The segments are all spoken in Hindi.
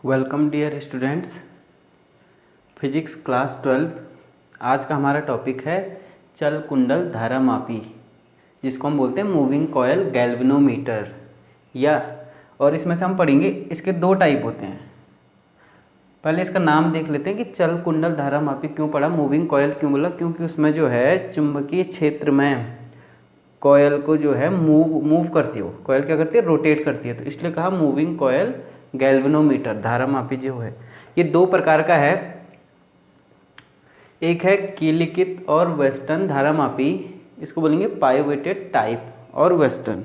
Welcome dear students, physics class 12। आज का हमारा टॉपिक है चल कुंडल धारामापी, जिसको हम बोलते हैं मूविंग कॉयल गैल्वेनोमीटर। और इसमें से हम पढ़ेंगे, इसके दो टाइप होते हैं। पहले इसका नाम देख लेते हैं कि चल कुंडल धारामापी क्यों पढ़ा, मूविंग कॉयल क्यों बोला, क्योंकि उसमें जो है चुंबकीय क्षेत्र में कॉयल को जो है मूव करती है। वो कॉयल क्या करती है, रोटेट करती है, तो इसलिए कहा मूविंग कॉयल गैल्वेनोमीटर धारामापी जो है। ये दो प्रकार का है, एक है कीलिकित और वेस्टर्न धारामापी, इसको बोलेंगे पाइवोटेड टाइप और वेस्टर्न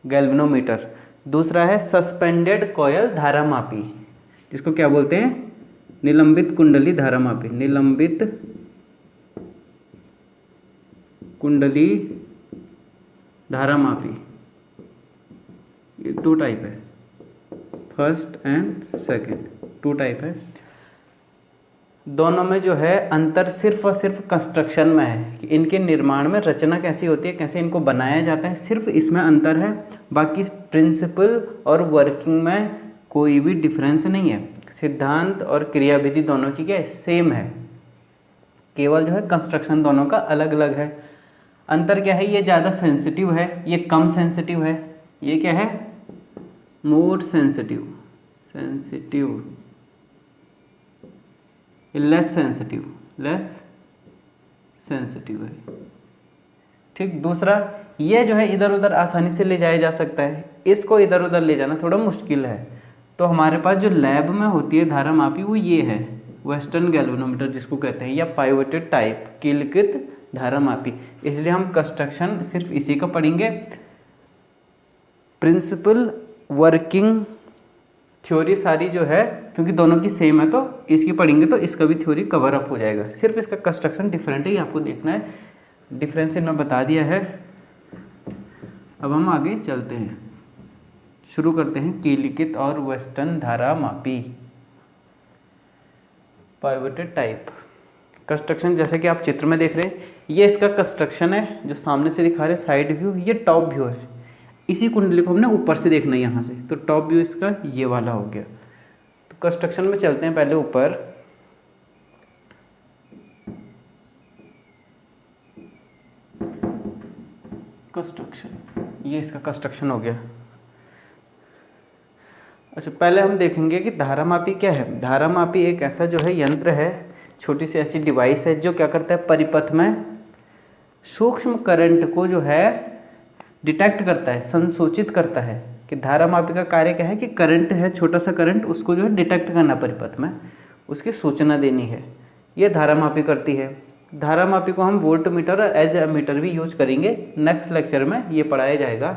गैल्वेनोमीटर। दूसरा है सस्पेंडेड कॉयल धारामापी, जिसको क्या बोलते हैं, निलंबित कुंडली धारामापी। निलंबित कुंडली धारामापी, ये दो टाइप है, first and second, two type है। दोनों में जो है अंतर सिर्फ और सिर्फ कंस्ट्रक्शन में है कि इनके निर्माण में रचना कैसी होती है, कैसे इनको बनाया जाता है, सिर्फ इसमें अंतर है। बाकी प्रिंसिपल और वर्किंग में कोई भी डिफरेंस नहीं है। सिद्धांत और क्रियाविधि दोनों की क्या है, सेम है, केवल जो है कंस्ट्रक्शन दोनों का अलग अलग है। अंतर क्या है, ये ज़्यादा सेंसिटिव है, ये कम सेंसिटिव है। ये क्या है, मोर सेंसिटिव, लेस सेंसिटिव है। ठीक। दूसरा, ये जो है इधर उधर आसानी से ले जाया जा सकता है, इसको इधर उधर ले जाना थोड़ा मुश्किल है। तो हमारे पास जो लैब में होती है धारामापी, वो ये है वेस्टर्न गैल्वेनोमीटर जिसको कहते हैं, या पाइवोटेड टाइप कीलकृत धारामापी। इसलिए हम कंस्ट्रक्शन सिर्फ इसी का पढ़ेंगे, प्रिंसिपल वर्किंग थ्योरी सारी जो है, क्योंकि दोनों की सेम है तो इसकी पढ़ेंगे तो इसका भी थ्योरी कवर अप हो जाएगा। सिर्फ इसका कंस्ट्रक्शन डिफरेंट है, ये आपको देखना है। डिफरेंस इन्होंने बता दिया है। अब हम आगे चलते हैं, शुरू करते हैं कीलिकित और वेस्टर्न धारामापी पाइवोटेड टाइप। कंस्ट्रक्शन जैसे कि आप चित्र में देख रहे हैं, ये इसका कंस्ट्रक्शन है जो सामने से दिखा रहे हैं, साइड व्यू। ये टॉप व्यू है, इसी कुंडली को हमने ऊपर से देखना है यहाँ से, तो टॉप व्यू इसका ये वाला हो गया। तो कंस्ट्रक्शन में चलते हैं पहले ऊपर। कंस्ट्रक्शन, ये इसका कंस्ट्रक्शन हो गया। अच्छा, पहले हम देखेंगे कि धारामापी क्या है। धारामापी एक ऐसा जो है यंत्र है, छोटी सी ऐसी डिवाइस है जो क्या करता है, परिपथ में सूक्ष्म करंट को जो है डिटेक्ट करता है, संसूचित करता है। कि धारामापी का कार्य क्या है कि करंट है, छोटा सा करंट, उसको जो है डिटेक्ट करना परिपथ में, उसकी सूचना देनी है, ये धारामापी करती है। धारामापी को हम वोल्टमीटर और एज एमीटर भी यूज करेंगे, नेक्स्ट लेक्चर में ये पढ़ाया जाएगा।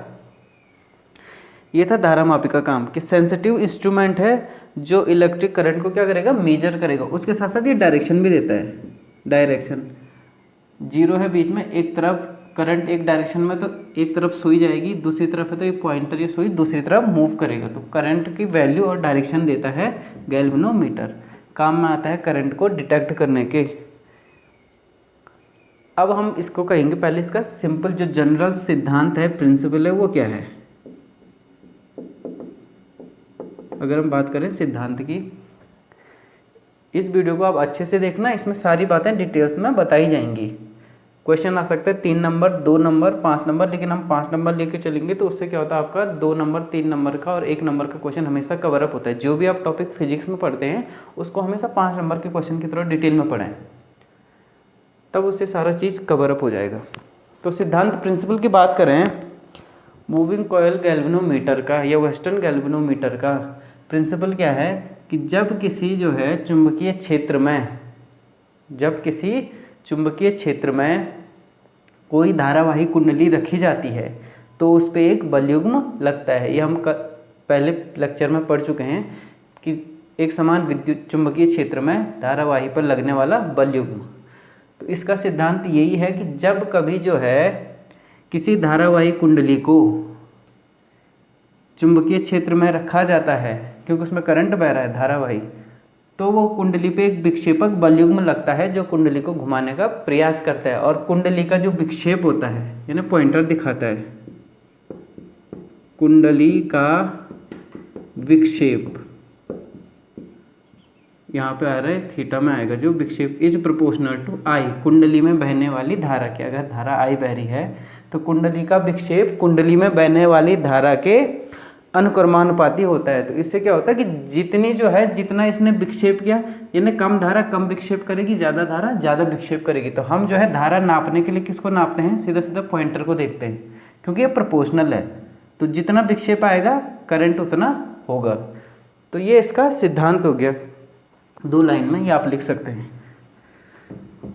ये था धारामापी का काम कि सेंसिटिव इंस्ट्रूमेंट है जो इलेक्ट्रिक करंट को क्या करेगा, मेजर करेगा। उसके साथ साथ ये डायरेक्शन भी देता है, डायरेक्शन जीरो है बीच में, एक तरफ करंट एक डायरेक्शन में तो एक तरफ सुई जाएगी, दूसरी तरफ है तो ये पॉइंटर ये सुई दूसरी तरफ मूव करेगा, तो करंट की वैल्यू और डायरेक्शन देता है गैल्वेनोमीटर। काम में आता है करंट को डिटेक्ट करने के। अब हम इसको कहेंगे, पहले इसका सिंपल जो जनरल सिद्धांत है, प्रिंसिपल है, वो क्या है। अगर हम बात करें सिद्धांत की, इस वीडियो को आप अच्छे से देखना, इसमें सारी बातें डिटेल्स में बताई जाएंगी। क्वेश्चन आ सकता है 3 नंबर, 2 नंबर, 5 नंबर, लेकिन हम 5 नंबर लेके चलेंगे तो उससे क्या होता है, आपका 2 नंबर, 3 नंबर का और 1 नंबर का क्वेश्चन हमेशा कवर अप होता है। जो भी आप टॉपिक फिजिक्स में पढ़ते हैं उसको हमेशा 5 नंबर के क्वेश्चन की तरह डिटेल में पढ़ें, तब उससे सारा चीज़ कवर अप हो जाएगा। तो सिद्धांत प्रिंसिपल की बात करें, मूविंग कॉयल गैल्वेनोमीटर का या वेस्टर्न गैल्वेनोमीटर का प्रिंसिपल क्या है कि जब किसी जो है चुंबकीय क्षेत्र में कोई धारावाही कुंडली रखी जाती है तो उस पर एक बलयुग्म लगता है। ये हम पहले लेक्चर में पढ़ चुके हैं कि एक समान विद्युत चुंबकीय क्षेत्र में धारावाही पर लगने वाला बलयुग्म। तो इसका सिद्धांत यही है कि जब कभी जो है किसी धारावाही कुंडली को चुंबकीय क्षेत्र में रखा जाता है, क्योंकि उसमें करंट बह रहा है धारावाही, तो वो कुंडली पे एक विक्षेपक बलयुग्म लगता है जो कुंडली को घुमाने का प्रयास करता है। और कुंडली का जो विक्षेप होता है, यानी पॉइंटर दिखाता है, कुंडली का विक्षेप यहाँ पे आ रहा है थीटा में आएगा जो विक्षेप इज प्रोपोर्शनल टू आई, कुंडली में बहने वाली धारा की। अगर धारा आई बह रही है तो कुंडली का विक्षेप कुंडली में बहने वाली धारा के अनुक्रमानुपाती होता है। तो इससे क्या होता है कि जितनी जो है, जितना इसने विक्षेप किया, यानी कम धारा कम विक्षेप करेगी, ज़्यादा धारा ज़्यादा विक्षेप करेगी। तो हम जो है धारा नापने के लिए किसको नापते हैं, सीधा सीधा पॉइंटर को देखते हैं, क्योंकि ये प्रोपोर्शनल है। तो जितना विक्षेप आएगा करंट उतना होगा। तो ये इसका सिद्धांत हो गया, 2 लाइन में ये आप लिख सकते हैं।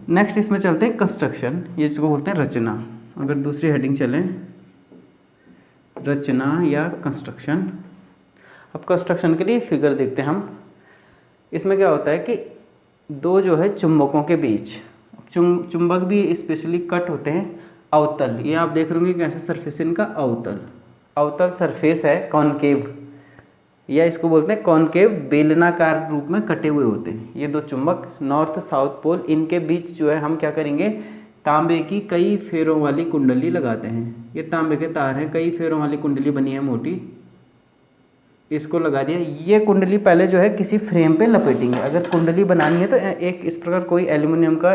नेक्स्ट इसमें चलते हैं कंस्ट्रक्शन, ये जिसको बोलते हैं रचना। अगर दूसरी हेडिंग चलें, रचना या कंस्ट्रक्शन। अब कंस्ट्रक्शन के लिए फिगर देखते हैं हम। इसमें क्या होता है कि 2 जो है चुंबकों के बीच, चुंबक भी स्पेशली कट होते हैं अवतल। ये आप देख रहे होंगे कैसे सरफेस इनका अवतल, अवतल सरफेस है, कॉनकेव, या इसको बोलते हैं कॉनकेव, बेलनाकार रूप में कटे हुए होते हैं। ये 2 चुंबक नॉर्थ साउथ पोल, इनके बीच जो है हम क्या करेंगे, तांबे की कई फेरों वाली कुंडली लगाते हैं। ये तांबे के तार हैं, कई फेरों वाली कुंडली बनी है मोटी, इसको लगा दिया। ये कुंडली पहले जो है किसी फ्रेम पे लपेटेंगे। अगर कुंडली बनानी है तो एक इस प्रकार कोई एल्यूमिनियम का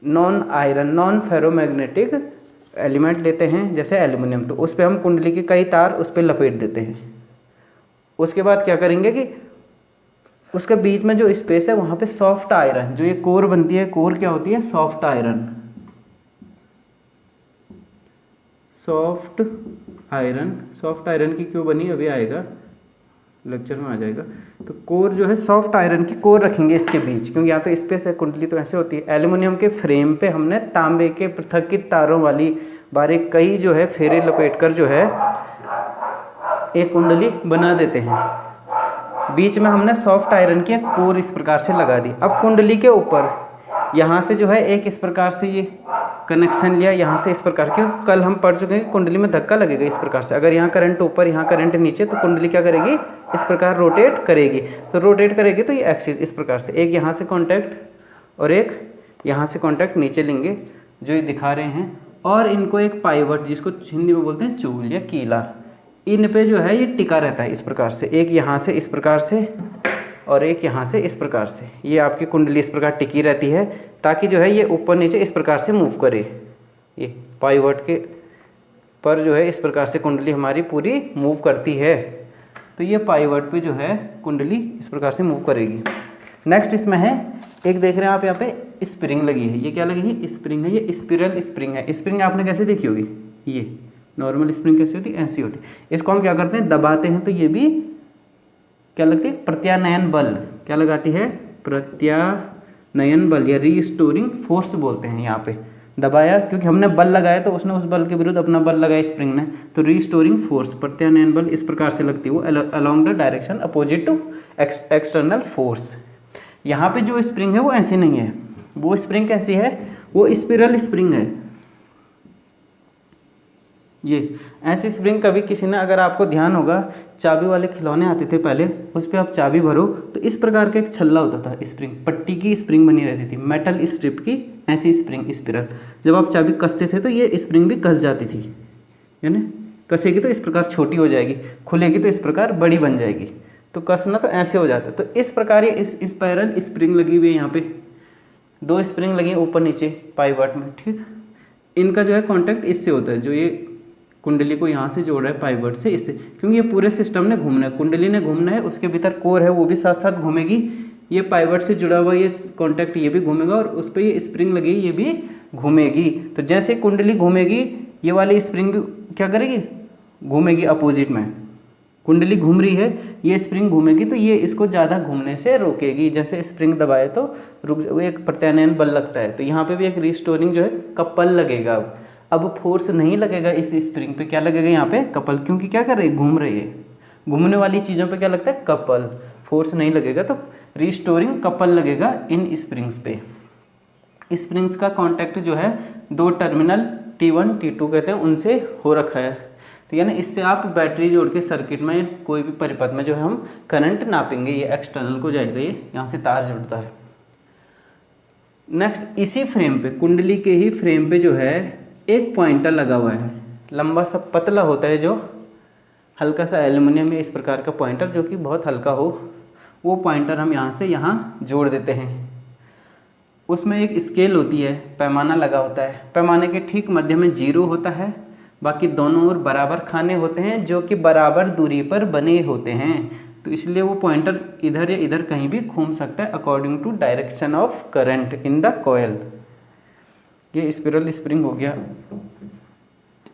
non iron, non ferromagnetic element लेते हैं जैसे एल्यूमिनियम, तो उस पर हम कुंडली के कई तार उस पर लपेट देते हैं। उसके बाद क्या करेंगे कि उसके बीच में जो स्पेस है वहाँ पे सॉफ्ट आयरन, जो ये कोर बनती है, कोर क्या होती है, soft iron, soft iron. Soft iron की क्यों बनी अभी आएगा, लेक्चर में आ जाएगा। तो कोर जो है सॉफ्ट आयरन की कोर रखेंगे इसके बीच, क्योंकि यहाँ तो स्पेस है, कुंडली तो ऐसे होती है। एल्यूमिनियम के फ्रेम पे हमने तांबे के पृथक्कृत तारों वाली बारीक कई जो है फेरे लपेट कर जो है एक कुंडली बना देते हैं। बीच में हमने सॉफ्ट आयरन की कोर इस प्रकार से लगा दी। अब कुंडली के ऊपर यहाँ से जो है एक इस प्रकार से ये कनेक्शन लिया, यहाँ से इस प्रकार, क्योंकि कल हम पढ़ चुके हैं कुंडली में धक्का लगेगा इस प्रकार से। अगर यहाँ करंट ऊपर, यहाँ करंट नीचे, तो कुंडली क्या करेगी, इस प्रकार रोटेट करेगी। तो रोटेट करेगी तो ये एक्सिस इस प्रकार से, एक यहाँ से कॉन्टैक्ट और एक यहाँ से कॉन्टैक्ट नीचे लेंगे जो ये दिखा रहे हैं, और इनको एक पाइवट, जिसको हिंदी में बोलते हैं चूल या कीला, इन पे जो है ये टिका रहता है इस प्रकार से। एक यहाँ से इस प्रकार से और एक यहाँ से इस प्रकार से, ये आपकी कुंडली इस प्रकार टिकी रहती है, ताकि जो है ये ऊपर नीचे इस प्रकार से मूव करे। ये पाइवट के पर जो है इस प्रकार से कुंडली हमारी पूरी मूव करती है। तो ये पाइवट पे जो है कुंडली इस प्रकार से मूव करेगी। नेक्स्ट इसमें है, एक देख रहे हैं आप यहाँ पे स्प्रिंग लगी है। ये क्या लगी है, स्प्रिंग है, ये स्पिरल स्प्रिंग है। स्प्रिंग आपने कैसे देखी होगी, ये नॉर्मल स्प्रिंग कैसी होती है, ऐसी होती है। इसको हम क्या करते हैं, दबाते हैं तो ये भी क्या लगती है, प्रत्यानयन बल। क्या लगाती है, प्रत्यानयन बल या रीस्टोरिंग फोर्स बोलते हैं। यहाँ पे दबाया क्योंकि हमने बल लगाया, तो उसने उस बल के विरुद्ध अपना बल लगाया स्प्रिंग ने, तो रीस्टोरिंग फोर्स, प्रत्यानयन बल इस प्रकार से लगती है वो, along the direction opposite to external force. यहाँ पे जो स्प्रिंग है वो ऐसी नहीं है, वो स्प्रिंग कैसी है, वो स्पिरल स्प्रिंग है। ये ऐसी स्प्रिंग कभी किसी ने, अगर आपको ध्यान होगा, चाबी वाले खिलौने आते थे पहले, उस पर आप चाबी भरो तो इस प्रकार का एक छल्ला होता था, स्प्रिंग, पट्टी की स्प्रिंग बनी रहती थी, मेटल स्ट्रिप की ऐसी स्प्रिंग, स्पिरल। जब आप चाबी कसते थे तो ये स्प्रिंग भी कस जाती थी, यानी कसेगी तो इस प्रकार छोटी हो जाएगी, खुलेगी तो इस प्रकार बड़ी बन जाएगी। तो कसना तो ऐसे हो जाता है। तो इस प्रकार ये इस स्पाइरल स्प्रिंग लगी हुई है, यहाँ पे 2 स्प्रिंग लगी ऊपर नीचे पाइवट में, ठीक। इनका जो है कॉन्टैक्ट इससे होता है, जो ये कुंडली को यहाँ से जोड़ रहा है पाइवट से, इससे, क्योंकि ये पूरे सिस्टम ने घूमना है, कुंडली ने घूमना है, उसके भीतर कोर है वो भी साथ साथ घूमेगी, ये पाइवट से जुड़ा हुआ ये कॉन्टैक्ट ये भी घूमेगा, और उस पर ये स्प्रिंग लगी ये भी घूमेगी। तो जैसे कुंडली घूमेगी, ये वाली स्प्रिंग भी क्या करेगी, घूमेगी अपोजिट में। कुंडली घूम रही है, ये स्प्रिंग घूमेगी तो ये इसको ज़्यादा घूमने से रोकेगी। जैसे स्प्रिंग दबाए तो रुक, वो एक प्रत्यानयन बल लगता है, तो यहाँ पे भी एक रिस्टोरिंग जो है कपल लगेगा। अब फोर्स नहीं लगेगा इस स्प्रिंग पे, क्या लगेगा यहाँ पे, कपल, क्योंकि क्या कर रही है, घूम रही है। घूमने वाली चीज़ों पे क्या लगता है, कपल, फोर्स नहीं लगेगा, तो रिस्टोरिंग कपल लगेगा इन स्प्रिंग्स पे। स्प्रिंग्स का कांटेक्ट जो है 2 टर्मिनल T1 T2 कहते हैं, उनसे हो रखा है। तो यानी इससे आप बैटरी जोड़ के सर्किट में कोई भी परिपथ में जो है हम करंट नापेंगे, ये एक्सटर्नल को जाएगा, ये यहाँ से तार जुड़ता है। नेक्स्ट इसी फ्रेम पे, कुंडली के ही फ्रेम पे जो है एक पॉइंटर लगा हुआ है, लंबा सा पतला होता है, जो हल्का सा एल्युमिनियम में इस प्रकार का पॉइंटर, जो कि बहुत हल्का हो, वो पॉइंटर हम यहाँ से यहाँ जोड़ देते हैं। उसमें एक स्केल होती है, पैमाना लगा होता है, पैमाने के ठीक मध्य में 0 होता है, बाकी दोनों ओर बराबर खाने होते हैं जो कि बराबर दूरी पर बने होते हैं। तो इसलिए वो पॉइंटर इधर या इधर कहीं भी घूम सकता है according to direction of current in the coil. ये स्पिरल स्प्रिंग हो गया।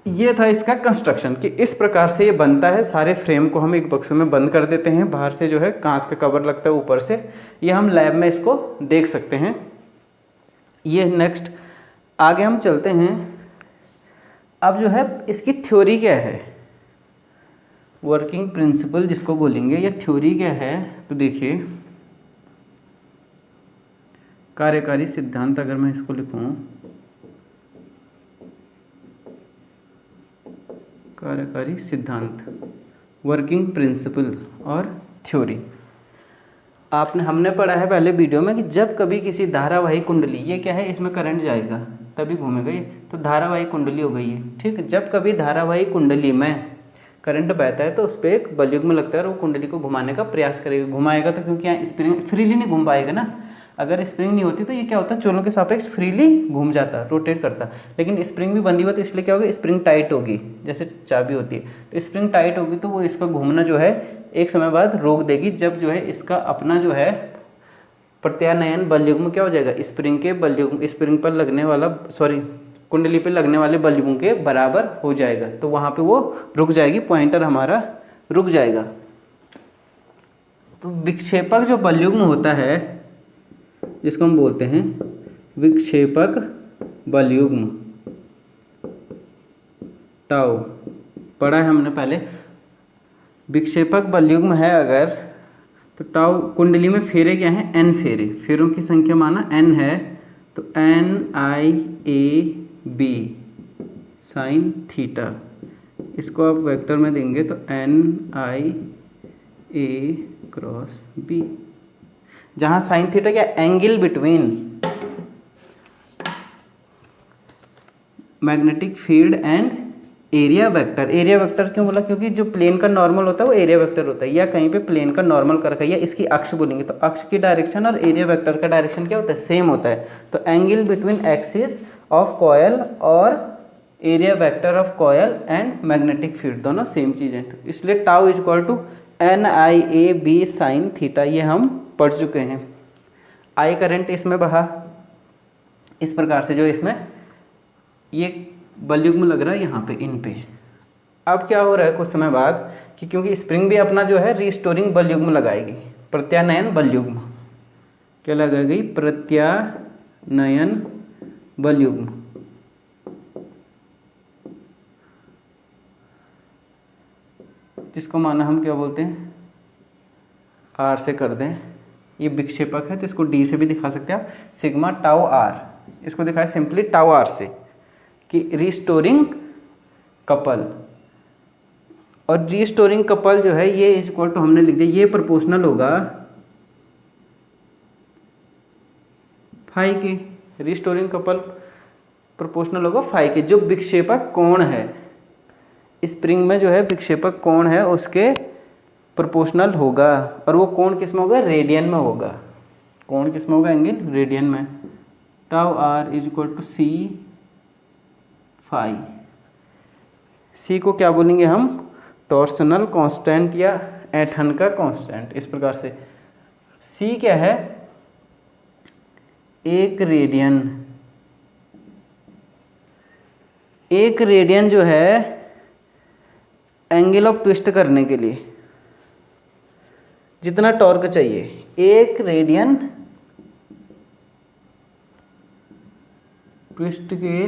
ये था इसका कंस्ट्रक्शन कि इस प्रकार से ये बनता है। सारे फ्रेम को हम एक बक्से में बंद कर देते हैं, बाहर से जो है कांच का कवर लगता है ऊपर से। ये हम लैब में इसको देख सकते हैं। ये नेक्स्ट आगे हम चलते हैं। अब जो है इसकी थ्योरी क्या है, वर्किंग प्रिंसिपल जिसको बोलेंगे, या थ्योरी क्या है। तो देखिए कार्यकारी सिद्धांत, अगर मैं इसको लिखूं, कार्यकारी सिद्धांत, वर्किंग प्रिंसिपल और थ्योरी। हमने पढ़ा है पहले वीडियो में कि जब कभी किसी धारावाही कुंडली, ये क्या है, इसमें करंट जाएगा तभी घूमेगा ये, तो धारावाही कुंडली हो गई है, ठीक। जब कभी धारावाही कुंडली में करंट बहता है तो उस पर एक बलयुग्म लगता है और वो कुंडली को घुमाने का प्रयास करेगा। घुमाएगा तो क्योंकि यहाँ स्प्रिंग फ्रीली नहीं घूम पाएगा ना। अगर स्प्रिंग नहीं होती तो ये क्या होता है, चोलों के सापेक्ष फ्रीली घूम जाता, रोटेट करता। लेकिन स्प्रिंग भी बंधी हुआ तो इसलिए क्या होगा, स्प्रिंग टाइट होगी, जैसे चाबी होती है। तो स्प्रिंग टाइट होगी तो वो इसका घूमना जो है एक समय बाद रोक देगी, जब जो है इसका अपना जो है प्रत्यानयन बलयुग्म क्या हो जाएगा, स्प्रिंग के बलयुग्म, स्प्रिंग पर लगने वाला, सॉरी कुंडली पे लगने वाले बलयुग्म के बराबर हो जाएगा। तो वहां पे वो रुक जाएगी, पॉइंटर हमारा रुक जाएगा। तो विक्षेपक जो बलयुग्म होता है जिसको हम बोलते हैं विक्षेपक बलयुग्म, टाउ पढ़ा है हमने पहले। विक्षेपक बलयुग्म है अगर, तो टाउ कुंडली में फेरे क्या हैं, n फेरे, फेरों की संख्या माना n है, तो NIAB साइन थीटा, इसको आप वेक्टर में देंगे तो NIA क्रॉस B, जहां साइन थीटा क्या, angle between magnetic field and area vector. Area vector क्यों बोला, क्योंकि जो प्लेन का नॉर्मल होता है वो एरिया वेक्टर होता है, या कहीं पे प्लेन का नॉर्मल कर रखा है, या इसकी अक्ष बोलेंगे तो अक्ष की डायरेक्शन और एरिया वेक्टर का डायरेक्शन क्या होता है, सेम होता है। तो angle between axis of coil और area vector of coil and magnetic field दोनों सेम चीज़ है। तो इसलिए tau is equal to NIAB sine theta, ये हम पढ़ चुके हैं। आई करंट इसमें बहा इस प्रकार से, जो इसमें ये बलयुग्म लग रहा है यहाँ पे, इन पे। अब क्या हो रहा है कुछ समय बाद कि क्योंकि स्प्रिंग भी अपना जो है रिस्टोरिंग बलयुग्म लगाएगी, प्रत्यानयन बलयुग्म क्या लगाएगी, प्रत्यानयन बलयुग्म। जिसको माना हम क्या बोलते हैं, R से कर दें। ये विक्षेपक है तो इसको D से भी दिखा सकते हैं आप, सिग्मा टाउ R, इसको दिखाए सिंपली टाउ R से कि रिस्टोरिंग कपल। और रिस्टोरिंग कपल जो है ये इज इक्वल टू, हमने लिख दिया, ये प्रोपोर्शनल होगा फाई के, रिस्टोरिंग कपल प्रोपोर्शनल होगा फाई के। जो विक्षेपक कोण है स्प्रिंग में, जो है विक्षेपक कोण है उसके प्रोपोर्शनल होगा, और वो कोण किस में होगा, रेडियन में होगा। कोण किस में होगा, एंगल रेडियन में। Tau R is equal to C phi. C को क्या बोलेंगे हम, टॉर्सनल कांस्टेंट या ऐंठन का कांस्टेंट। इस प्रकार से C क्या है, 1 रेडियन। 1 रेडियन जो है एंगल ऑफ ट्विस्ट करने के लिए जितना टॉर्क चाहिए, 1 रेडियन ट्विस्ट के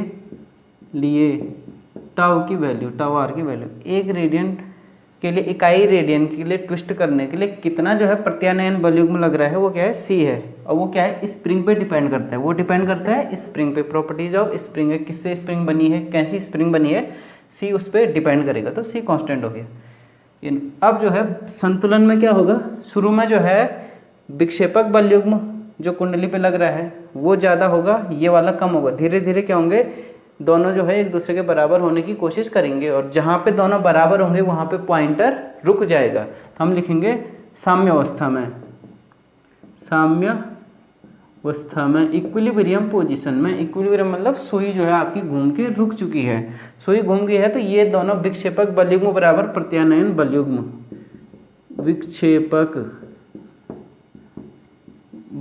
लिए टाउ की वैल्यू, टाउ R की वैल्यू, 1 रेडियन के लिए, इकाई रेडियन के लिए ट्विस्ट करने के लिए कितना जो है प्रत्यानयन बलयुग्म लग रहा है, वो क्या है, C है। और वो क्या है, स्प्रिंग पे डिपेंड करता है, वो डिपेंड करता है स्प्रिंग पे। प्रॉपर्टीज ऑफ स्प्रिंग है, किससे स्प्रिंग बनी है, कैसी स्प्रिंग बनी है, C उस पर डिपेंड करेगा, तो C कांस्टेंट हो गया। अब जो है संतुलन में क्या होगा, शुरू में जो है विक्षेपक बलयुग्म जो कुंडली पे लग रहा है वो ज़्यादा होगा, ये वाला कम होगा। धीरे धीरे क्या होंगे, दोनों जो है एक दूसरे के बराबर होने की कोशिश करेंगे, और जहाँ पे दोनों बराबर होंगे वहाँ पे पॉइंटर रुक जाएगा। हम लिखेंगे साम्य अवस्था में, साम्य अवस्था में, इक्विलिब्रियम पोजीशन में। इक्विलिब्रियम मतलब सुई जो है आपकी घूम के रुक चुकी है, सुई घूम गई है, तो ये दोनों विक्षेपक बलयुग्म बराबर प्रत्यानयन बलयुग्म, विक्षेपक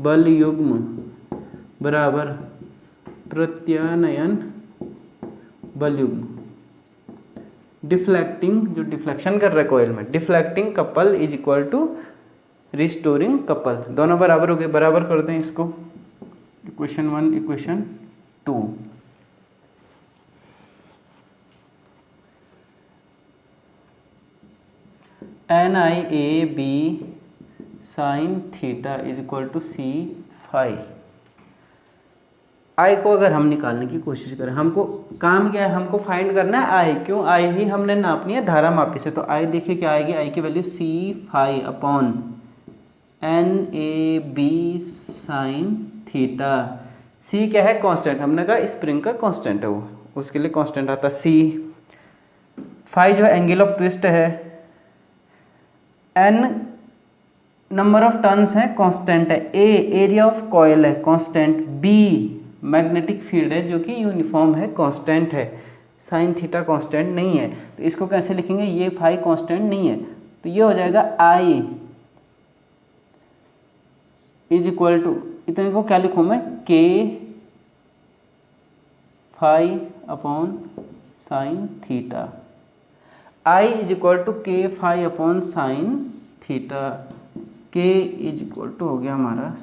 बलयुग्म बराबर प्रत्यानयन बलयुग्म। डिफ्लेक्टिंग, जो डिफ्लेक्शन कर रहा है कॉइल में, deflecting couple is equal to restoring couple, दोनों बराबर हो गए। बराबर करते हैं इसको, equation 1 equation 2। NIAB sine theta is equal to C phi. I को अगर हम निकालने की कोशिश करें, हमको काम क्या है, हमको फाइंड करना है आई। क्यों? आई ही हमने नापनी है धारा मापी से। तो आई देखिए क्या आएगी, आई की value C phi upon NAB sine theta. C क्या है? कांस्टेंट, हमने कहा स्प्रिंग का कांस्टेंट है वो, उसके लिए कांस्टेंट आता C। फाई जो है एंगल ऑफ ट्विस्ट है, N नंबर ऑफ टर्न्स है, कांस्टेंट है, A एरिया ऑफ कॉइल है, कांस्टेंट, B मैग्नेटिक फील्ड है जो कि यूनिफॉर्म है, कांस्टेंट है। साइन थीटा कांस्टेंट नहीं है, तो इसको कैसे लिखेंगे, ये फाई कांस्टेंट नहीं है, तो ये हो जाएगा I इज इक्वल टू, इतने को क्या लिखूं मैं, K phi upon sine theta. I is equal to K phi upon sine theta. K is equal to हो गया हमारा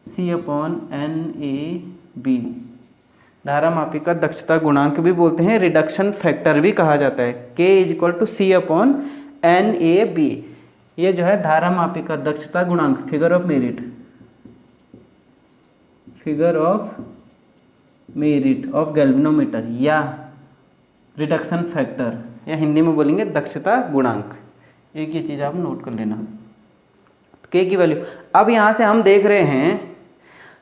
C अपॉन NAB। धारा मापी का दक्षता गुणांक भी बोलते हैं, रिडक्शन फैक्टर भी कहा जाता है। K is equal to C upon NAB। ये जो है धारा मापी का दक्षता गुणांक, figure of merit, figure of merit of galvanometer या रिडक्शन फैक्टर, या हिंदी में बोलेंगे दक्षता गुणांक। एक ये चीज़ आप नोट कर लेना, K की वैल्यू। अब यहाँ से हम देख रहे हैं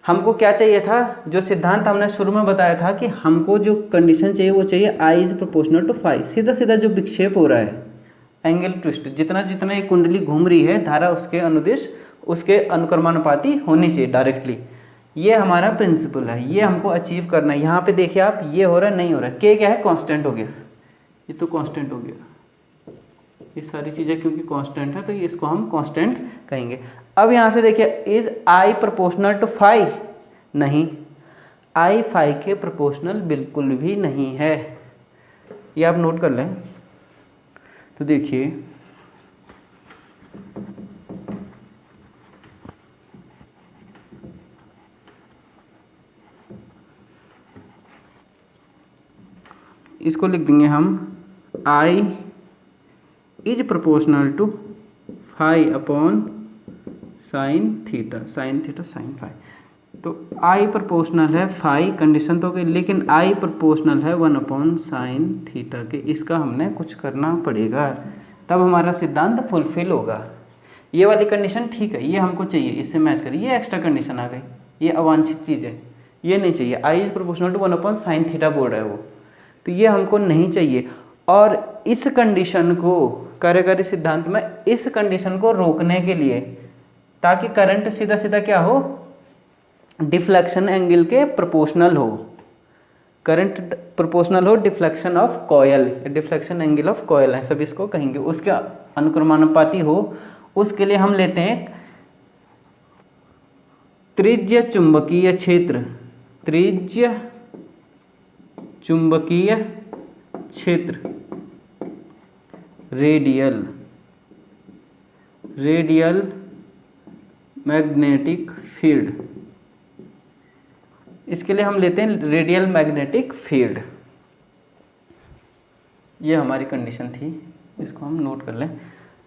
हमको क्या चाहिए था, जो सिद्धांत हमने शुरू में बताया था कि हमको जो कंडीशन चाहिए वो चाहिए I is proportional to phi. सीधा सीधा जो विक्षेप हो रहा है, एंगल ट्विस्ट, जितना जितना ये कुंडली घूम रही है, धारा उसके अनुदिश उसके अनुक्रमानुपाती होनी चाहिए डायरेक्टली। ये हमारा प्रिंसिपल है, ये हमको अचीव करना है। यहाँ पे देखिए आप, ये हो रहा है नहीं हो रहा है, K क्या है, कांस्टेंट हो गया, ये तो कांस्टेंट हो गया, ये सारी चीज़ें क्योंकि कांस्टेंट है तो इसको हम कांस्टेंट कहेंगे। अब यहाँ से देखिए, is I proportional to phi, नहीं, I फाई के प्रोपोर्शनल बिल्कुल भी नहीं है, ये आप नोट कर लें। तो देखिए इसको लिख देंगे हम, I is proportional to phi upon sine theta, sine theta sine phi. तो I प्रोपोर्शनल है फाई, कंडीशन तो गई, लेकिन I प्रोपोर्शनल है 1 अपॉन साइन थीटा के। इसका हमने कुछ करना पड़ेगा, तब हमारा सिद्धांत फुलफिल होगा। ये वाली कंडीशन ठीक है, ये हमको चाहिए, इससे मैच करिए। ये एक्स्ट्रा कंडीशन आ गई, ये अवांछित चीज़ है, ये नहीं चाहिए। I is proportional to 1 upon sine theta बोल रहा है वो, तो ये हमको नहीं चाहिए। और इस कंडीशन को कार्यकारी सिद्धांत में, इस कंडीशन को रोकने के लिए, ताकि करंट सीधा सीधा क्या हो, डिफ्लेक्शन एंगल के प्रोपोर्शनल हो, करंट प्रोपोर्शनल हो deflection of coil, deflection angle of coil है सब इसको कहेंगे, उसके अनुक्रमानुपाती हो। उसके लिए हम लेते हैं त्रिज्य चुंबकीय क्षेत्र, त्रिज्य चुंबकीय क्षेत्र, रेडियल, रेडियल मैग्नेटिक फील्ड। इसके लिए हम लेते हैं रेडियल मैग्नेटिक फील्ड। ये हमारी कंडीशन थी, इसको हम नोट कर लें।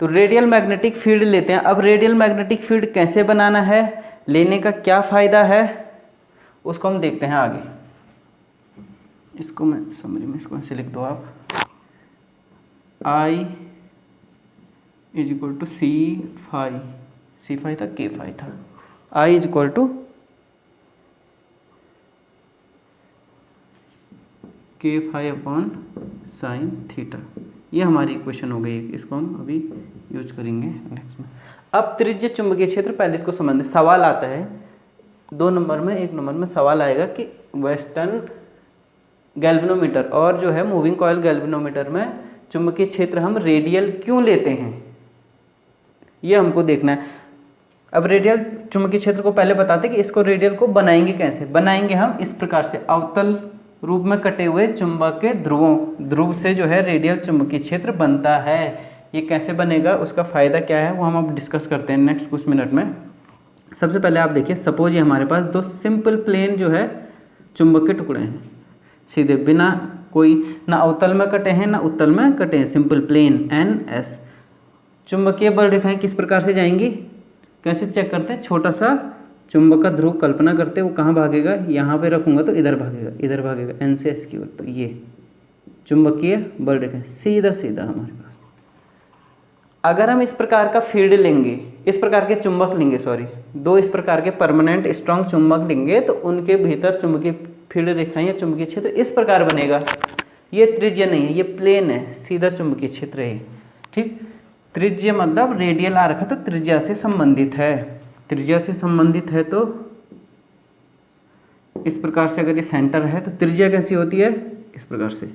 तो रेडियल मैग्नेटिक फील्ड लेते हैं। अब रेडियल मैग्नेटिक फील्ड कैसे बनाना है, लेने का क्या फ़ायदा है, उसको हम देखते हैं आगे। इसको मैं समरी में इसको ऐसे लिख दो आप, I is equal to C phi, C phi था, K फाई था, I is equal to K phi upon sine theta. ये हमारी इक्वेशन हो गई, इसको हम अभी यूज करेंगे नेक्स्ट में। अब त्रिज्य चुंबकीय क्षेत्र, पहले इसको समझने, सवाल आता है 2 नंबर में, 1 नंबर में सवाल आएगा कि वेस्टर्न गैल्वेनोमीटर और जो है मूविंग कॉइल गैल्वेनोमीटर में चुंबकीय क्षेत्र हम रेडियल क्यों लेते हैं, ये हमको देखना है। अब रेडियल चुंबकीय क्षेत्र को पहले बताते हैं कि इसको रेडियल को बनाएंगे कैसे। बनाएंगे हम इस प्रकार से, अवतल रूप में कटे हुए चुंबक के ध्रुव से जो है रेडियल चुंबकीय क्षेत्र बनता है। ये कैसे बनेगा, उसका फायदा क्या है, वो हम अब डिस्कस करते हैं नेक्स्ट कुछ मिनट में। सबसे पहले आप देखिए, सपोज ये हमारे पास 2 सिंपल प्लेन जो है चुंबक के टुकड़े हैं, सीधे बिना कोई ना अवतल में कटे हैं ना उत्तल में कटे हैं, सिंपल प्लेन NS। चुंबकीय बल रेखाएं किस प्रकार से जाएंगी, कैसे चेक करते हैं, छोटा सा चुंबक का ध्रुव कल्पना करते हैं, वो कहाँ भागेगा, यहाँ पे रखूंगा तो इधर भागेगा, इधर भागेगा N से S की ओर। तो ये चुंबकीय बल रेखाएं सीधा सीधा हमारे पास। अगर हम इस प्रकार का फील्ड लेंगे, इस प्रकार के चुंबक लेंगे, सॉरी 2 इस प्रकार के परमानेंट स्ट्रॉन्ग चुंबक लेंगे, तो उनके भीतर चुंबकीय फील्ड रेखाएं या चुंबकीय क्षेत्र इस प्रकार बनेगा। ये त्रिज्य नहीं है, ये प्लेन है, सीधा चुंबकीय क्षेत्र है, ठीक। त्रिज्य मतलब रेडियल आ रखा तो त्रिज्या से संबंधित है, त्रिज्या से संबंधित है। तो इस प्रकार से अगर ये सेंटर है तो त्रिज्या कैसी होती है, इस प्रकार से।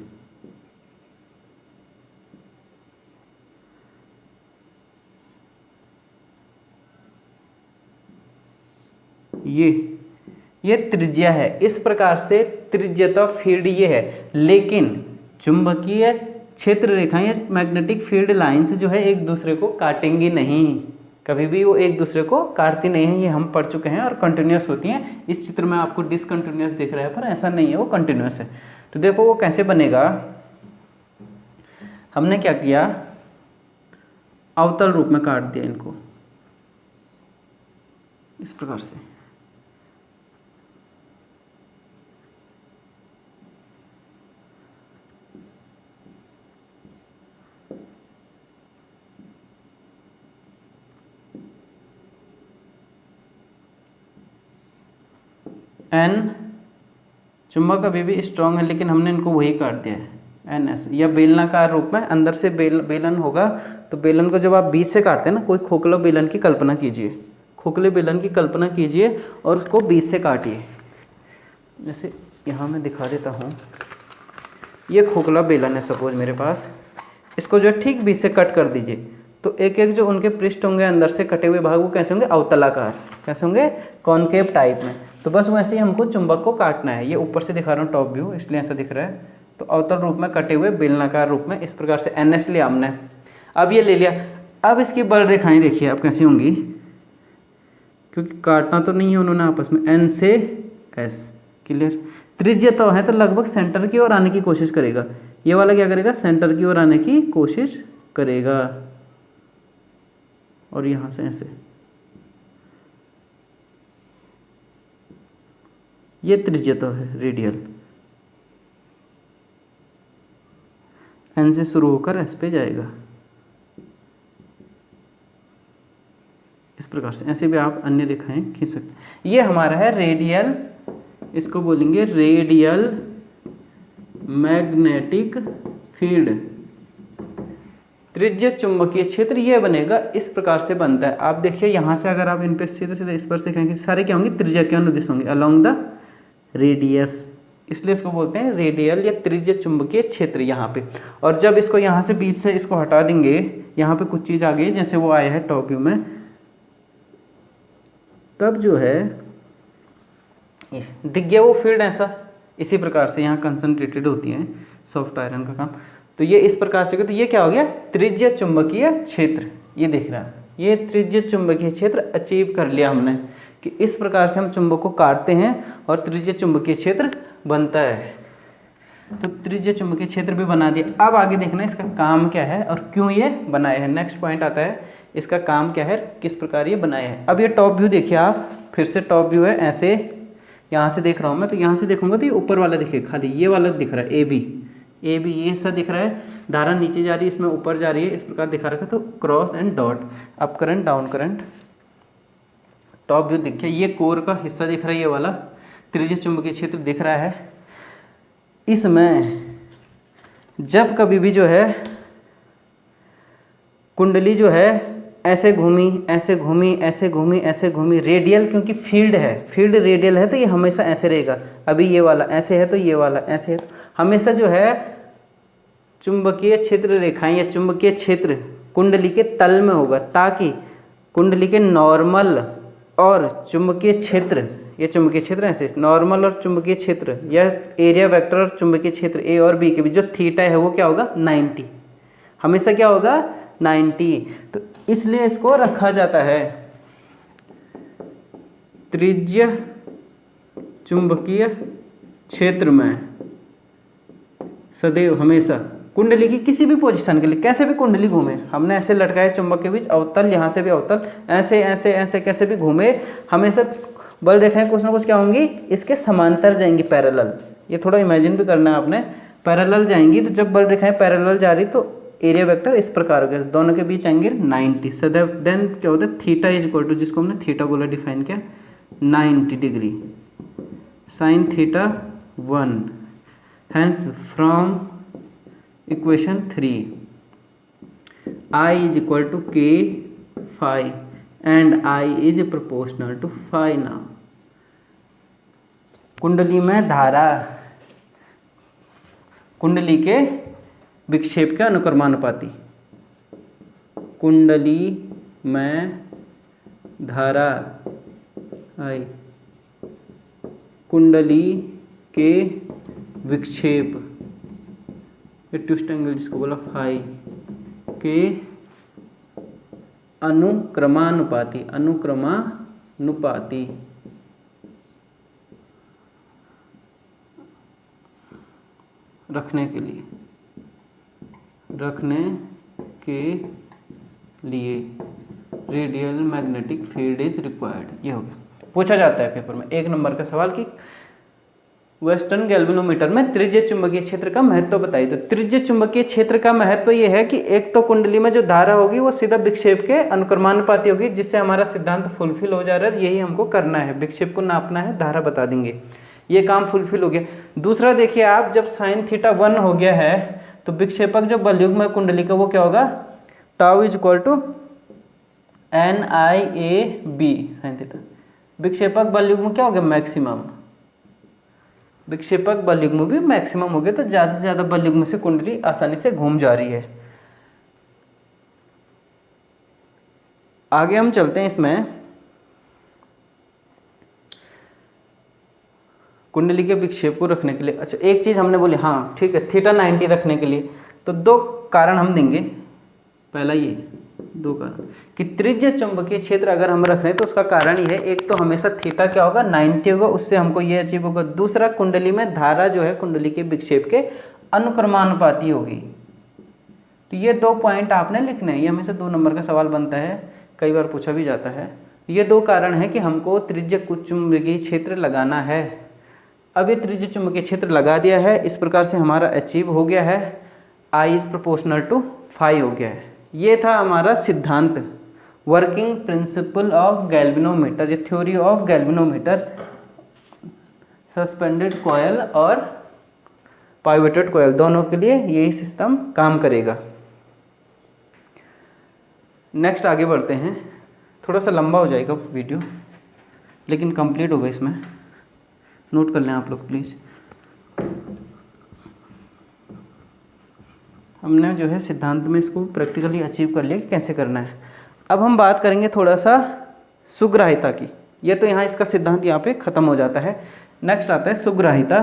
ये त्रिज्या है, इस प्रकार से त्रिज्यता फील्ड ये है। लेकिन चुंबकीय क्षेत्र रेखाएं या मैग्नेटिक फील्ड लाइंस जो है एक दूसरे को काटेंगी नहीं, कभी भी वो एक दूसरे को काटती नहीं है, ये हम पढ़ चुके हैं, और कंटिन्यूस होती हैं। इस चित्र में आपको डिसकंटिन्यूस दिख रहा है, पर ऐसा नहीं है, वो कंटिन्यूस है। तो देखो वो कैसे बनेगा, हमने क्या किया, अवतल रूप में काट दिया इनको इस प्रकार से। N चुंबक अभी भी स्ट्रॉन्ग है, लेकिन हमने इनको वही काट दिया है NS, या बेलनाकार रूप में। अंदर से बेलन होगा, तो बेलन को जब आप बीच से काटते हैं ना, कोई खोखला बेलन की कल्पना कीजिए, खोखले बेलन की कल्पना कीजिए और उसको बीच से काटिए। जैसे यहाँ मैं दिखा देता हूँ, ये खोखला बेलन है सपोज मेरे पास, इसको जो है ठीक बीच से कट कर दीजिए, तो एक एक जो उनके पृष्ठ होंगे अंदर से कटे हुए भाग, वो कैसे होंगे, अवतलाकार, कैसे होंगे, कॉनकेव टाइप में। तो बस वैसे ही हमको चुंबक को काटना है। ये ऊपर से दिखा रहा हूँ टॉप व्यू, इसलिए ऐसा दिख रहा है। तो अवतल रूप में कटे हुए बेलनाकार रूप में इस प्रकार से NS लिया हमने। अब ये ले लिया, अब इसकी बल रेखाएं देखिए अब कैसी होंगी, क्योंकि काटना तो नहीं है उन्होंने आपस में, N से S, क्लियर। त्रिज्या तो है, तो लगभग सेंटर की ओर आने की कोशिश करेगा। ये वाला क्या करेगा, सेंटर की ओर आने की कोशिश करेगा, और यहाँ से ऐसे। ये त्रिज्या तो है रेडियल, N से शुरू होकर S पे जाएगा इस प्रकार से। ऐसे भी आप अन्य रेखाएं खींच सकते हैं। ये हमारा है रेडियल, इसको बोलेंगे रेडियल मैग्नेटिक फील्ड। त्रिज्य चुंबकीय क्षेत्र ये बनेगा, इस प्रकार से बनता है। आप देखिए यहाँ से अगर आप इन पे सीधे सीधे इस पर से कहेंगे, सारे क्या होंगे, त्रिज्या के अनुदिश होंगे, अलोंग द रेडियस, इसलिए इसको बोलते हैं रेडियल या त्रिज्य चुंबकीय क्षेत्र यहाँ पे। और जब इसको यहाँ से बीच से इसको हटा देंगे, यहाँ पे कुछ चीज़ आ गई, जैसे वो आया है टॉप व्यू में, तब जो है दिख गया वो फील्ड ऐसा, इसी प्रकार से यहाँ कंसंट्रेटेड होती है सॉफ्ट आयरन का काम। तो ये इस प्रकार से, तो ये क्या हो गया, त्रिज्य चुंबकीय क्षेत्र। ये देख रहा है, ये त्रिज्य चुंबकीय क्षेत्र अचीव कर लिया हमने, कि इस प्रकार से हम चुंबक को काटते हैं और त्रिज्य चुंबकीय क्षेत्र बनता है। तो त्रिज्य चुंबकीय क्षेत्र भी बना दिया। अब आगे देखना इसका काम क्या है और क्यों ये बनाए हैं। नेक्स्ट पॉइंट आता है, इसका काम क्या है, किस प्रकार ये बनाए हैं। अब ये टॉप व्यू देखिए आप, फिर से टॉप व्यू है, ऐसे यहाँ से देख रहा हूँ मैं, तो यहाँ से देखूंगा तो ये ऊपर वाला दिखेगा, खाली ये वाला दिख रहा है, ए बी ये सा दिख रहा है। धारा नीचे जा रही है, इसमें ऊपर जा रही है, इस प्रकार दिखा रखा है। तो cross and dot, up current down current, top view देखिए, ये कोर का हिस्सा दिख रहा है, ये वाला त्रिज्य चुंबकीय क्षेत्र दिख रहा है। इसमें जब कभी भी जो है कुंडली जो है ऐसे घूमी, ऐसे घूमी, ऐसे घूमी, ऐसे घूमी, रेडियल, क्योंकि फील्ड है, फील्ड रेडियल है तो ये हमेशा ऐसे रहेगा। अभी ये वाला ऐसे है तो ये वाला ऐसे है, तो हमेशा जो है चुंबकीय क्षेत्र रेखाएं या चुंबकीय क्षेत्र कुंडली के तल में होगा, ताकि कुंडली के नॉर्मल और चुंबकीय क्षेत्र, ये चुंबकीय क्षेत्र ऐसे नॉर्मल और चुंबकीय क्षेत्र या एरिया वेक्टर और चुंबकीय क्षेत्र ए और बी के बीच जो थीटा है वो क्या होगा 90, हमेशा क्या होगा 90। तो इसलिए इसको रखा जाता है त्रिज्य चुंबकीय क्षेत्र में सदैव हमेशा कुंडली की किसी भी पोजीशन के लिए, कैसे भी कुंडली घूमे, हमने ऐसे लटकाया चुंबक के बीच अवतल, यहाँ से भी अवतल, ऐसे ऐसे ऐसे कैसे भी घूमे, हमेशा बल रेखाएं कुछ ना कुछ क्या होंगी इसके समांतर जाएंगी, पैरेलल। ये थोड़ा इमेजिन भी करना है आपने, पैरेलल जाएंगी, तो जब बल रेखाएं पैरेलल जा रही तो एरिया वेक्टर इस प्रकार हो गया, दोनों के बीच एंगल 90 सदैव। देन क्या होता है थीटा इज इक्वल टू, जिसको हमने थीटा बोला डिफाइन किया 90 degree sine theta 1। Hence from equation 3 I is equal to K phi and I is proportional to phi. Now कुंडली में धारा कुंडली के विक्षेप के अनुक्रमानुपाती, कुंडली में धारा आई कुंडली के विक्षेप, ट्विस्ट एंगल जिसको बोला फाई के अनुक्रमानुपाती, अनुक्रमानुपाती रखने के लिए radial magnetic field is required. ये हो गया, पूछा जाता है पेपर में 1 नंबर का सवाल कि वेस्टर्न गैल्वेनोमीटर में त्रिज्य चुंबकीय क्षेत्र का महत्व बताइए। तो त्रिज्य चुंबकीय क्षेत्र का महत्व ये है कि एक तो कुंडली में जो धारा होगी वो सीधा विक्षेप के अनुक्रमानुपाती होगी, जिससे हमारा सिद्धांत फुलफिल हो जा रहा है। यही हमको करना है, विक्षेप को नापना है, धारा बता देंगे, ये काम फुलफिल हो गया। दूसरा देखिए आप, जब साइन थीटा 1 हो गया है तो विक्षेपक जो बलयुग्म है कुंडली का वो क्या होगा tau is equal to NIAB sine theta. विक्षेपक बलयुग्म क्या हो गया मैक्सिमम, विक्षेपक बलयुग्म भी मैक्सिमम हो गया, तो ज्यादा से ज्यादा बलयुग्म से कुंडली आसानी से घूम जा रही है। आगे हम चलते हैं इसमें, कुंडली के विक्षेप को रखने के लिए। अच्छा एक चीज हमने बोली, हाँ ठीक है, थीटा 90 रखने के लिए तो 2 कारण हम देंगे। पहला ये 2 कारण कि त्रिज्य चुंबकीय क्षेत्र अगर हम रख रहे हैं तो उसका कारण ये है, एक तो हमेशा थीटा क्या होगा 90 होगा, उससे हमको ये अचीव होगा। दूसरा कुंडली में धारा जो है कुंडली के विक्षेप के अनुक्रमानुपाती होगी। तो ये 2 पॉइंट आपने लिखने हैं, ये हमेशा 2 नंबर का सवाल बनता है, कई बार पूछा भी जाता है। ये 2 कारण है कि हमको त्रिज्य चुंबकीय क्षेत्र लगाना है। अब ये त्रिज्य चुंबकीय क्षेत्र लगा दिया है, इस प्रकार से हमारा अचीव हो गया है, आई इज प्रोपोर्शनल टू 5 हो गया है। ये था हमारा सिद्धांत, वर्किंग प्रिंसिपल ऑफ गैल्वेनोमीटर, ये theory of galvanometer, suspended coil और पाइवोटेड कॉयल दोनों के लिए यही सिस्टम काम करेगा। नेक्स्ट आगे बढ़ते हैं, थोड़ा सा लंबा हो जाएगा वीडियो लेकिन कंप्लीट होगा, इसमें नोट कर लें आप लोग प्लीज़। हमने जो है सिद्धांत में इसको प्रैक्टिकली अचीव कर लिया कि कैसे करना है। अब हम बात करेंगे थोड़ा सा सुग्राहिता की। ये तो यहाँ इसका सिद्धांत यहाँ पे ख़त्म हो जाता है। नेक्स्ट आता है सुग्राहिता,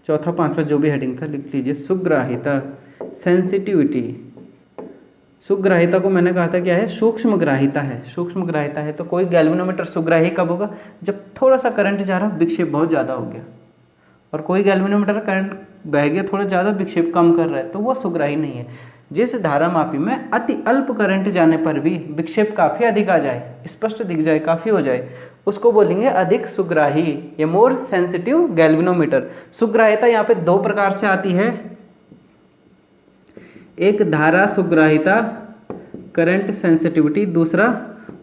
चौथा पांचवा जो भी हेडिंग था लिख लीजिए। सुग्राहिता, सेंसिटिविटी। सुग्राहिता को मैंने कहा था क्या है, सूक्ष्म ग्राहिता है। सूक्ष्म ग्राहिता है तो कोई गैल्वेनोमीटर सुग्राही कब होगा, जब थोड़ा सा करंट जा रहा, विक्षेप बहुत ज़्यादा हो गया, और कोई गैल्वेनोमीटर करंट बह गया थोड़ा ज़्यादा, विक्षेप कम कर रहा है, तो वो सुग्राही नहीं है। जिस धारामापी में अति अल्प करंट जाने पर भी विक्षेप काफ़ी अधिक आ जाए, स्पष्ट दिख जाए, काफ़ी हो जाए, उसको बोलेंगे अधिक सुग्राही या मोर सेंसिटिव गैल्वेनोमीटर। सुग्राहिता यहाँ पे 2 प्रकार से आती है, एक धारा सुग्राहिता करंट सेंसिटिविटी, दूसरा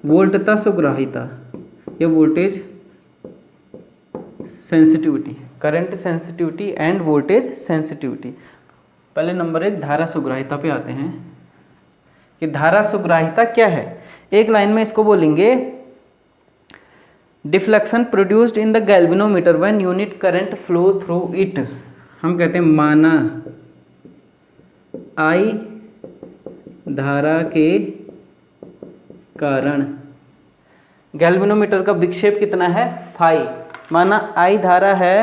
वोल्टता सुग्राहिता या voltage sensitivity, current sensitivity end voltage sensitivity. पहले नंबर 1 धारा सुग्राहिता पे आते हैं कि धारा सुग्राहिता क्या है। एक लाइन में इसको बोलेंगे deflection produced in the galvanometer when unit current flow through it. हम कहते हैं माना आई धारा के कारण गैल्वेनोमीटर का विक्षेप कितना है फाई। माना आई धारा है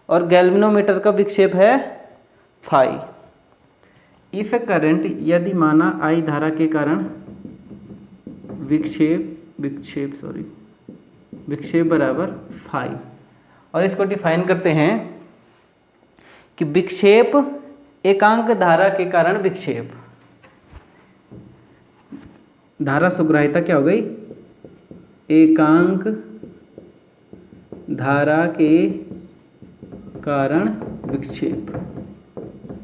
और गैल्वेनोमीटर का विक्षेप है फाई। इफ ए करंट, यदि माना आई धारा के कारण विक्षेप बराबर फाई। और इसको डिफाइन करते हैं कि विक्षेप एकांक धारा के कारण विक्षेप। धारा सुग्राहिता क्या हो गई, एकांक धारा के कारण विक्षेप।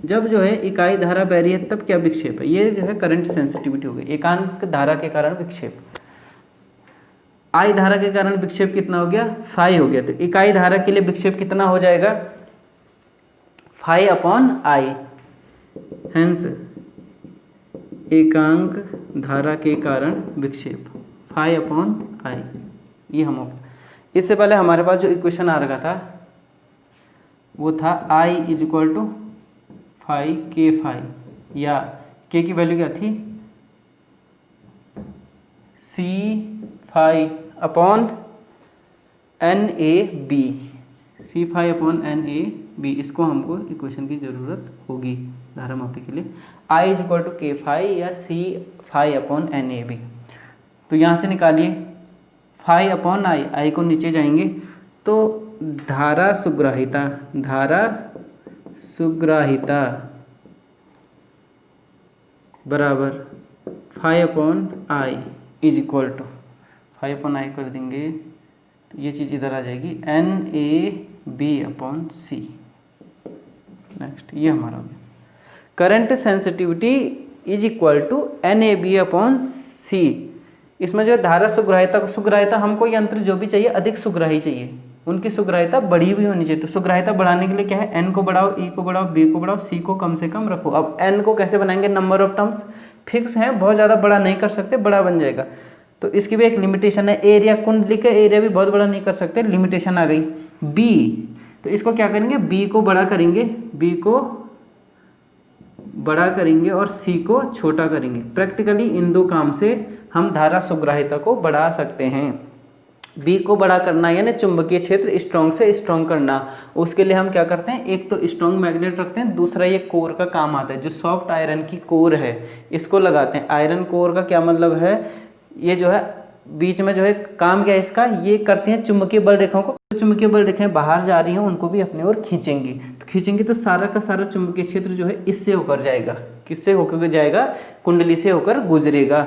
जब जो है इकाई धारा बह है तब क्या विक्षेप है, ये जो है करंट सेंसिटिविटी हो गई, एकांक धारा के कारण विक्षेप। आई धारा के कारण विक्षेप कितना हो गया, फाई हो गया। तो इकाई धारा के लिए विक्षेप कितना हो जाएगा, फाई अपॉन आई। हेंस एकांक धारा के कारण विक्षेप फाई अपॉन आई। ये हम हो। इससे पहले हमारे पास जो इक्वेशन आ रखा था वो था I is equal to phi K phi, या के की वैल्यू क्या थी C phi upon N A B, C phi upon N A B. इसको हमको इक्वेशन की ज़रूरत होगी धारा मापी के लिए। I is equal to K phi या C phi upon N A B. तो यहाँ से निकालिए फाई अपॉन आई, आई को नीचे जाएंगे तो धारा सुग्राहिता बराबर phi upon I is equal to phi upon I कर देंगे तो ये चीज़ इधर आ जाएगी N A B upon C. Next ये हमारा हो गया current sensitivity is equal to N A B upon C. इसमें जो है धारा सुग्राहिता हमको यंत्र जो भी चाहिए अधिक सुग्राही चाहिए, उनकी सुग्राहिता बढ़ी हुई होनी चाहिए। तो सुग्राहिता बढ़ाने के लिए क्या है, एन को बढ़ाओ, ई को बढ़ाओ, बी को बढ़ाओ, सी को कम से कम रखो। अब एन को कैसे बनाएंगे, नंबर ऑफ टर्म्स फिक्स है, बहुत ज़्यादा बड़ा नहीं कर सकते, बड़ा बन जाएगा। तो इसकी भी एक लिमिटेशन है। एरिया, कुंडली का एरिया भी बहुत बड़ा नहीं कर सकते, लिमिटेशन आ गई। बी, तो इसको क्या करेंगे, बी को बड़ा करेंगे, बी को बड़ा करेंगे और सी को छोटा करेंगे। प्रैक्टिकली इन दो काम से हम धारा सुग्राहिता को बढ़ा सकते हैं। बी को बड़ा करना यानी चुंबकीय क्षेत्र स्ट्रॉन्ग से स्ट्रॉन्ग करना, उसके लिए हम क्या करते हैं, एक तो स्ट्रॉन्ग मैग्नेट रखते हैं, दूसरा ये कोर का काम आता है, जो सॉफ्ट आयरन की कोर है इसको लगाते हैं। आयरन कोर का क्या मतलब है, ये जो है बीच में जो है काम क्या है इसका, ये करते हैं चुंबकीय बल रेखाओं को, चुंबकीय बल रेखाएं बाहर जा रही हैं उनको भी अपनी ओर खींचेंगी तो सारा का सारा चुंबकीय क्षेत्र जो है इससे होकर जाएगा। किससे होकर जाएगा, कुंडली से होकर गुजरेगा।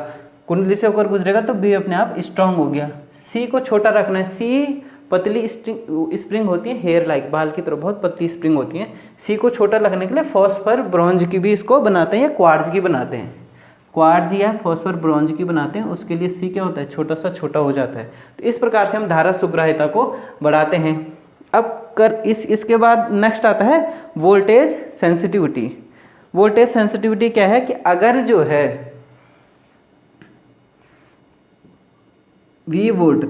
कुंडली से होकर गुजरेगा तो बी अपने आप स्ट्रांग हो गया। सी को छोटा रखना है, सी पतली स्प्रिंग होती है, हेयर लाइक बाल की तरह बहुत पतली स्प्रिंग होती है। सी को छोटा रखने के लिए फॉस्फर ब्रॉन्ज की भी इसको बनाते हैं या क्वार्ट्ज की बनाते हैं, क्वार्ट्ज या फॉस्फर ब्रॉन्ज की बनाते हैं, उसके लिए सी क्या होता है, छोटा सा छोटा हो जाता है। तो इस प्रकार से हम धारा सुग्राहिता को बढ़ाते हैं। अब इसके बाद नेक्स्ट आता है वोल्टेज सेंसिटिविटी। वोल्टेज सेंसिटिविटी क्या है कि अगर जो है V वोल्ट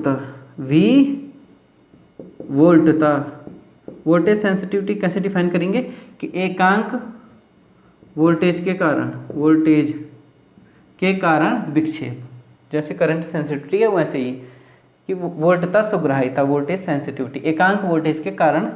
था, वोल्टेज सेंसिटिविटी कैसे डिफाइन करेंगे कि एकांक वोल्टेज के कारण विक्षेप, जैसे करंट सेंसिटिविटी है वैसे ही कि वोल्टता सुग्राहिता वोल्टेज सेंसिटिविटी एकांक वोल्टेज के कारण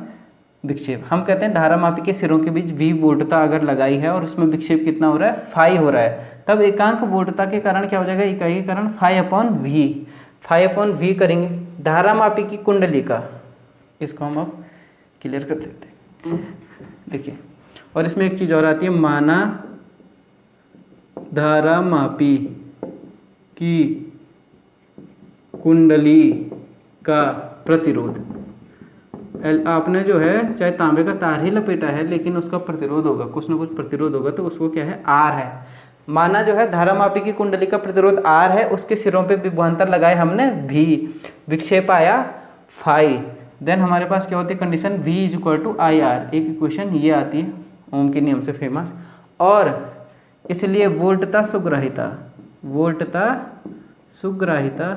विक्षेप। हम कहते हैं धारा मापी के सिरों के बीच V वोल्टता अगर लगाई है और उसमें विक्षेप कितना हो रहा है, फाई हो रहा है, तब एकांक वोल्टता के कारण क्या हो जाएगा, इकाई के कारण फाई अपॉन वी करेंगे। धारा मापी की कुंडली का, इसको हम अब क्लियर कर देते हैं। देखिए, और इसमें एक चीज़ और आती है, माना धारा मापी की कुंडली का प्रतिरोध। आपने जो है चाहे तांबे का तार ही लपेटा है लेकिन उसका प्रतिरोध होगा, कुछ ना कुछ प्रतिरोध होगा, तो उसको क्या है, आर है। माना जो है धारा मापी की कुंडली का प्रतिरोध आर है, उसके सिरों पे विभवांतर लगाए हमने भी, विक्षेप आया फाई, देन हमारे पास क्या होती है condition, V is equal to I R. एक इक्वेशन ये आती है ओम के नियम से फेमस। और इसलिए वोल्टता वोल्टता सुग्राहिता,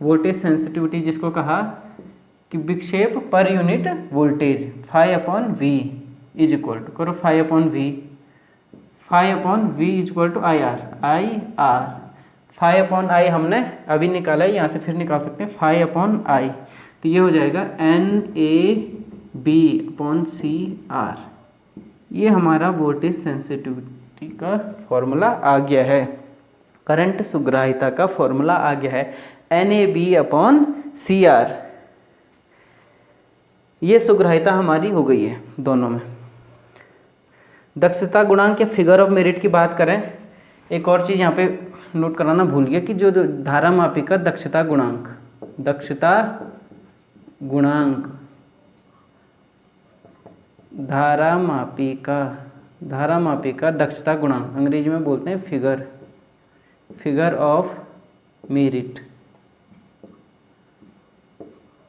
वोल्टेज सेंसिटिविटी जिसको कहा कि विक्षेप पर unit voltage, φ/V is equal to, करो φ/V, φ/V is equal to IR, φ/I हमने अभी निकाला है, यहाँ से फिर निकाल सकते हैं φ/I, तो ये हो जाएगा NAB/CR। ये हमारा वोल्टेज सेंसिटिविटी का फॉर्मूला आ गया है, करंट सुग्राहिता का फॉर्मूला आ गया है NAB/CR। ये सुग्राहिता हमारी हो गई है दोनों में। दक्षता गुणांक या फिगर ऑफ मेरिट की बात करें, एक और चीज़ यहाँ पे नोट कराना भूल गया कि जो धारामापी का दक्षता गुणांक, धारामापी का दक्षता गुणांक, अंग्रेजी में बोलते हैं फिगर ऑफ मेरिट,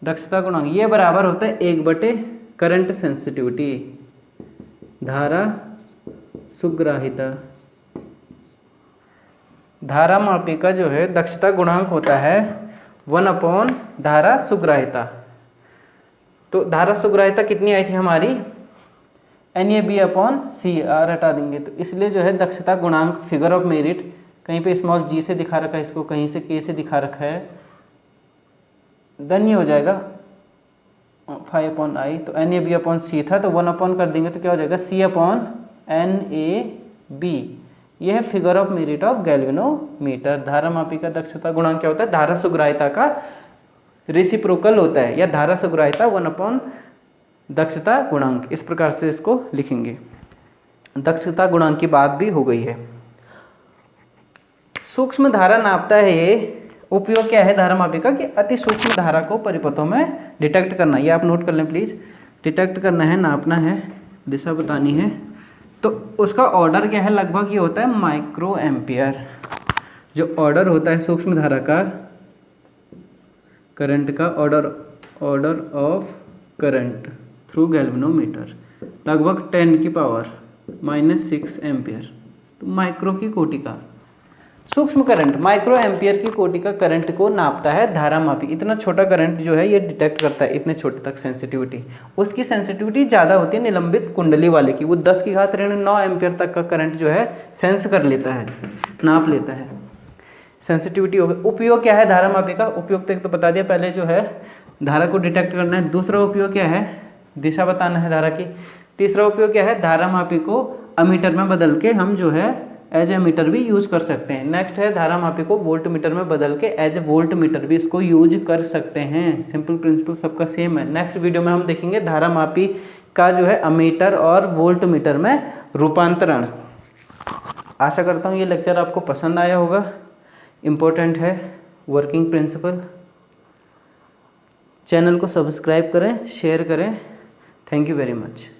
दक्षता गुणांक, ये बराबर होता है 1/, करंट सेंसिटिविटी, धारा सुग्राहिता। धारामापी का जो है दक्षता गुणांक होता है 1/, धारा सुग्राहिता। तो धारा सुग्राहिता कितनी आई थी हमारी, NAB/CR हटा देंगे, तो इसलिए जो है दक्षता गुणांक फिगर ऑफ मेरिट, कहीं पे स्मॉल g से दिखा रखा है इसको, कहीं से k से दिखा रखा है, देन ये हो जाएगा φ/I, तो NAB/C था तो 1/, कर देंगे तो क्या हो जाएगा C/NAB। यह है figure of merit of galvanometer. धारामापी का दक्षता गुणांक क्या होता है, धारा सुग्राहिता का रेसिप्रोकल होता है, या धारा सुग्राहिता 1/, दक्षता गुणांक, इस प्रकार से इसको लिखेंगे। दक्षता गुणांक की बात भी हो गई है। सूक्ष्म धारा नापता है, ये उपयोग क्या है धारामापी का कि अति सूक्ष्म धारा को परिपथों में डिटेक्ट करना, ये आप नोट कर लें प्लीज, डिटेक्ट करना है, नापना है, दिशा बतानी है। तो उसका ऑर्डर क्या है, लगभग ये होता है माइक्रो एम्पियर। जो ऑर्डर होता है सूक्ष्म धारा का, करंट का order of current through galvanometer, लगभग 10⁻⁻⁶ एम्पियर। तो माइक्रो की कोटि का सूक्ष्म करंट, माइक्रो एम्पियर की कोटि का करंट को नापता है धारामापी। इतना छोटा करंट जो है ये डिटेक्ट करता है, इतने छोटे तक सेंसिटिविटी। उसकी सेंसिटिविटी ज़्यादा होती है निलंबित कुंडली वाले की, वो 10⁻⁹ एम्पियर तक का करंट जो है सेंस कर लेता है, नाप लेता है। सेंसिटिविटी हो गई। उपयोग क्या है धारामापी का, उपयोग तक तो बता दिया, पहले जो है धारा को डिटेक्ट करना है। दूसरा उपयोग क्या है, दिशा बताना है धारा की। तीसरा उपयोग क्या है, धारामापी को अमीटर में बदल के हम जो है एज ए मीटर भी यूज कर सकते हैं। नेक्स्ट है धारामापी को वोल्ट मीटर में बदल के एज ए वोल्ट मीटर भी इसको यूज कर सकते हैं। सिंपल प्रिंसिपल सबका सेम है। नेक्स्ट वीडियो में हम देखेंगे धारामापी का जो है अमीटर और वोल्ट मीटर में रूपांतरण। आशा करता हूँ ये लेक्चर आपको पसंद आया होगा। इम्पोर्टेंट है वर्किंग प्रिंसिपल। चैनल को सब्सक्राइब करें, शेयर करें। Thank you very much.